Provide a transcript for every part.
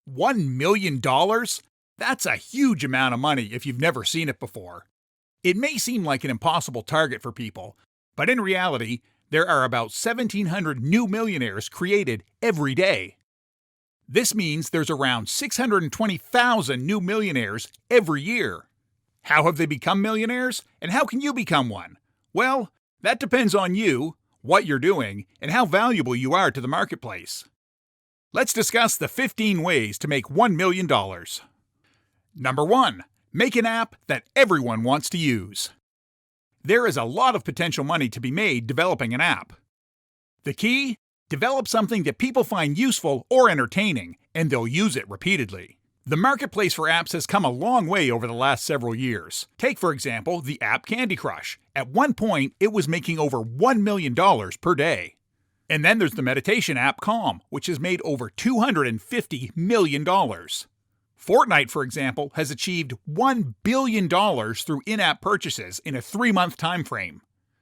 $1 million? That's a huge amount of money if you've never seen it before. It may seem like an impossible target for people, but in reality, there are about 1,700 new millionaires created every day. This means there's around 620,000 new millionaires every year. How have they become millionaires, and how can you become one? Well, that depends on you, what you're doing, and how valuable you are to the marketplace. Let's discuss the 15 ways to make $1 million. Number 1. Make an app that everyone wants to use. There is a lot of potential money to be made developing an app. The key? Develop something that people find useful or entertaining, and they'll use it repeatedly. The marketplace for apps has come a long way over the last several years. Take, for example, the app Candy Crush. At one point, it was making over $1 million per day. And then there's the meditation app Calm, which has made over $250 million. Fortnite, for example, has achieved $1 billion through in-app purchases in a 3-month time frame.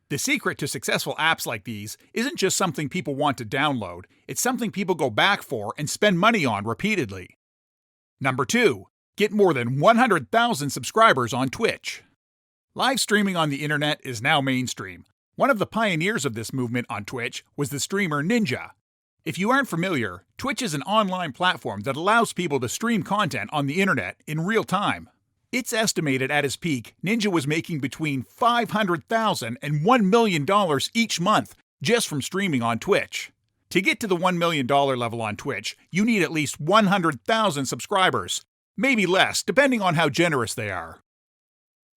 The secret to successful apps like these isn't just something people want to download, it's something people go back for and spend money on repeatedly. Number 2. Get more than 100,000 subscribers on Twitch. Live streaming on the internet is now mainstream. One of the pioneers of this movement on Twitch was the streamer Ninja. If you aren't familiar, Twitch is an online platform that allows people to stream content on the internet in real time. It's estimated at its peak, Ninja was making between $500,000 and $1 million each month just from streaming on Twitch. To get to the $1 million level on Twitch, you need at least 100,000 subscribers, maybe less, depending on how generous they are.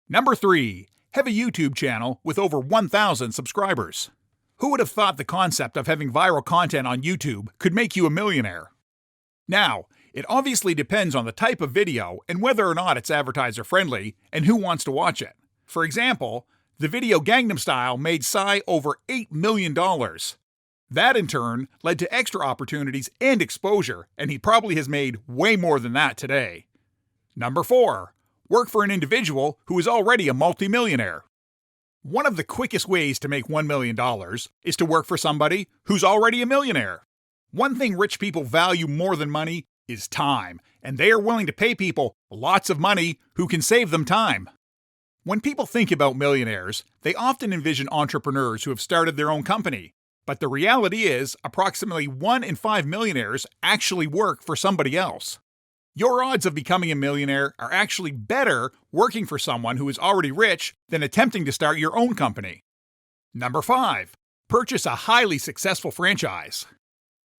Number 3. Have a YouTube channel with over 1,000 subscribers. Who would have thought the concept of having viral content on YouTube could make you a millionaire? Now, it obviously depends on the type of video and whether or not it's advertiser friendly and who wants to watch it. For example, the video Gangnam Style made Psy over $8 million. That in turn led to extra opportunities and exposure, and he probably has made way more than that today. Number 4. Work for an individual who is already a multimillionaire. One of the quickest ways to make $1 million is to work for somebody who's already a millionaire. One thing rich people value more than money is time, and they are willing to pay people lots of money who can save them time. When people think about millionaires, they often envision entrepreneurs who have started their own company. But the reality is, approximately 1 in 5 millionaires actually work for somebody else. Your odds of becoming a millionaire are actually better working for someone who is already rich than attempting to start your own company. Number 5. Purchase a highly successful franchise.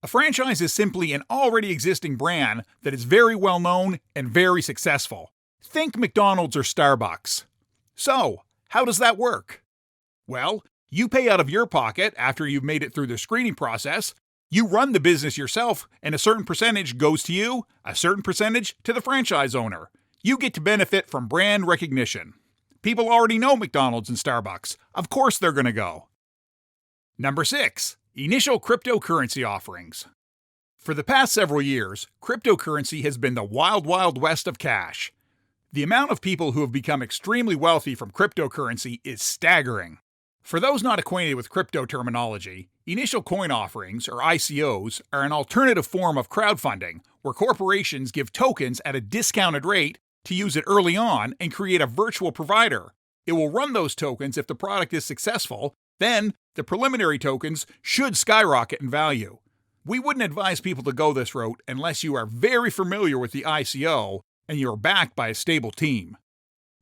A franchise is simply an already existing brand that is very well known and very successful. Think McDonald's or Starbucks. So, how does that work? Well, you pay out of your pocket after you've made it through the screening process. You run the business yourself, and a certain percentage goes to you, a certain percentage to the franchise owner. You get to benefit from brand recognition. People already know McDonald's and Starbucks. Of course they're going to go. Number 6. Initial cryptocurrency offerings. For the past several years, cryptocurrency has been the wild, wild west of cash. The amount of people who have become extremely wealthy from cryptocurrency is staggering. For those not acquainted with crypto terminology, initial coin offerings, or ICOs, are an alternative form of crowdfunding where corporations give tokens at a discounted rate to use it early on and create a virtual provider. It will run those tokens if the product is successful, then the preliminary tokens should skyrocket in value. We wouldn't advise people to go this route unless you are very familiar with the ICO and you are backed by a stable team.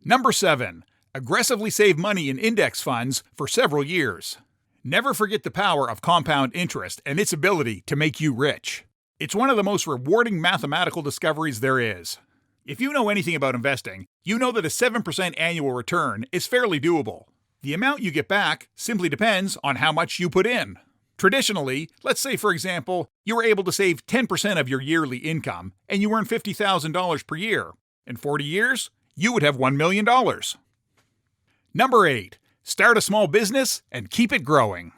Number 7. Aggressively save money in index funds for several years. Never forget the power of compound interest and its ability to make you rich. It's one of the most rewarding mathematical discoveries there is. If you know anything about investing, you know that a 7% annual return is fairly doable. The amount you get back simply depends on how much you put in. Traditionally, let's say for example, you were able to save 10% of your yearly income and you earn $50,000 per year. In 40 years, you would have $1 million. Number 8. Start a small business and keep it growing.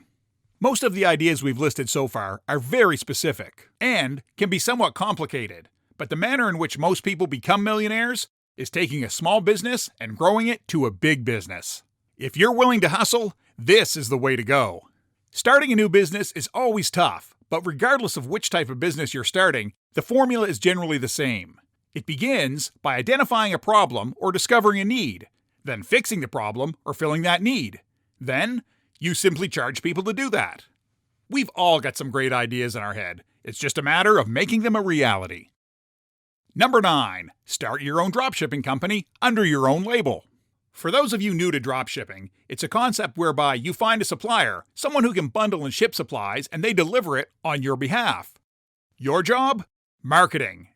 Most of the ideas we've listed so far are very specific and can be somewhat complicated, but the manner in which most people become millionaires is taking a small business and growing it to a big business. If you're willing to hustle, this is the way to go. Starting a new business is always tough, but regardless of which type of business you're starting, The formula is generally the same. It begins by identifying a problem or discovering a need, then fixing the problem or filling that need. Then, you simply charge people to do that. We've all got some great ideas in our head. It's just a matter of making them a reality. Number 9. Start your own dropshipping company under your own label. For those of you new to dropshipping, it's a concept whereby you find a supplier, someone who can bundle and ship supplies, and they deliver it on your behalf. Your job? Marketing.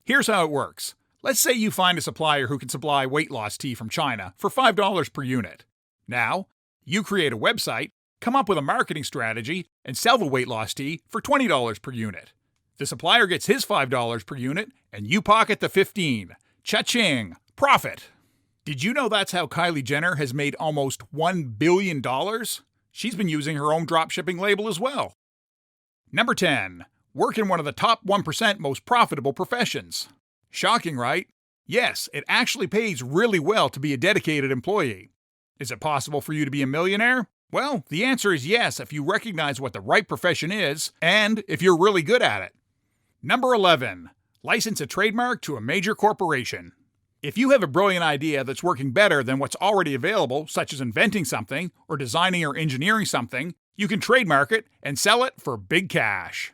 Here's how it works. Let's say you find a supplier who can supply weight loss tea from China for $5 per unit. Now, you create a website, come up with a marketing strategy, and sell the weight loss tea for $20 per unit. The supplier gets his $5 per unit, and you pocket the $15. Cha-ching! Profit! Did you know that's how Kylie Jenner has made almost $1 billion? She's been using her own dropshipping label as well. Number 10. Work in one of the top 1% most profitable professions. Shocking, right? Yes, it actually pays really well to be a dedicated employee. Is it possible for you to be a millionaire? Well, the answer is yes if you recognize what the right profession is and if you're really good at it. Number 11. License a trademark to a major corporation. If you have a brilliant idea that's working better than what's already available, such as inventing something or designing or engineering something, you can trademark it and sell it for big cash.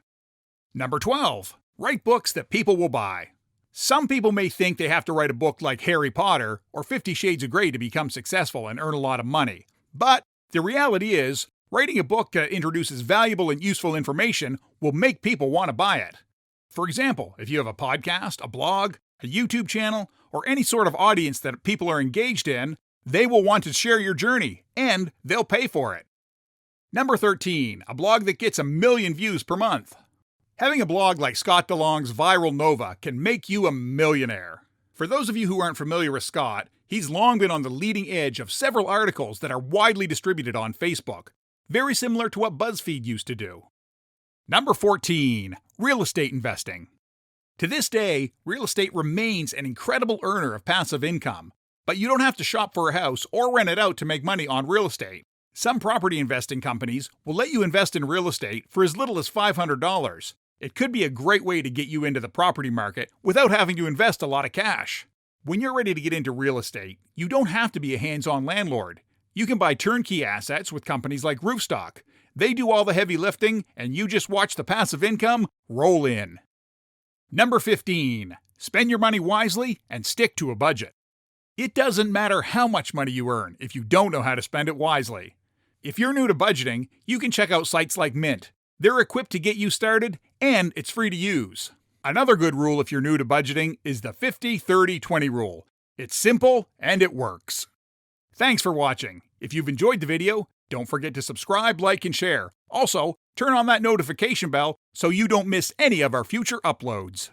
Number 12. Write books that people will buy. Some people may think they have to write a book like Harry Potter or 50 Shades of Grey to become successful and earn a lot of money. But the reality is, writing a book that introduces valuable and useful information will make people want to buy it. For example, if you have a podcast, a blog, a YouTube channel, or any sort of audience that people are engaged in, they will want to share your journey, and they'll pay for it. Number 13. A blog that gets 1 million views per month. Having a blog like Scott DeLong's Viral Nova can make you a millionaire. For those of you who aren't familiar with Scott, he's long been on the leading edge of several articles that are widely distributed on Facebook, very similar to what BuzzFeed used to do. Number 14. Real estate investing. To this day, real estate remains an incredible earner of passive income, but you don't have to shop for a house or rent it out to make money on real estate. Some property investing companies will let you invest in real estate for as little as $500. It could be a great way to get you into the property market without having to invest a lot of cash. When you're ready to get into real estate, you don't have to be a hands-on landlord. You can buy turnkey assets with companies like Roofstock. They do all the heavy lifting, and you just watch the passive income roll in. Number 15. Spend your money wisely and stick to a budget. It doesn't matter how much money you earn if you don't know how to spend it wisely. If you're new to budgeting, you can check out sites like Mint. They're equipped to get you started, and it's free to use. Another good rule if you're new to budgeting is the 50-30-20 rule. It's simple, and it works. Thanks for watching. If you've enjoyed the video, don't forget to subscribe, like, and share. Also, turn on that notification bell so you don't miss any of our future uploads.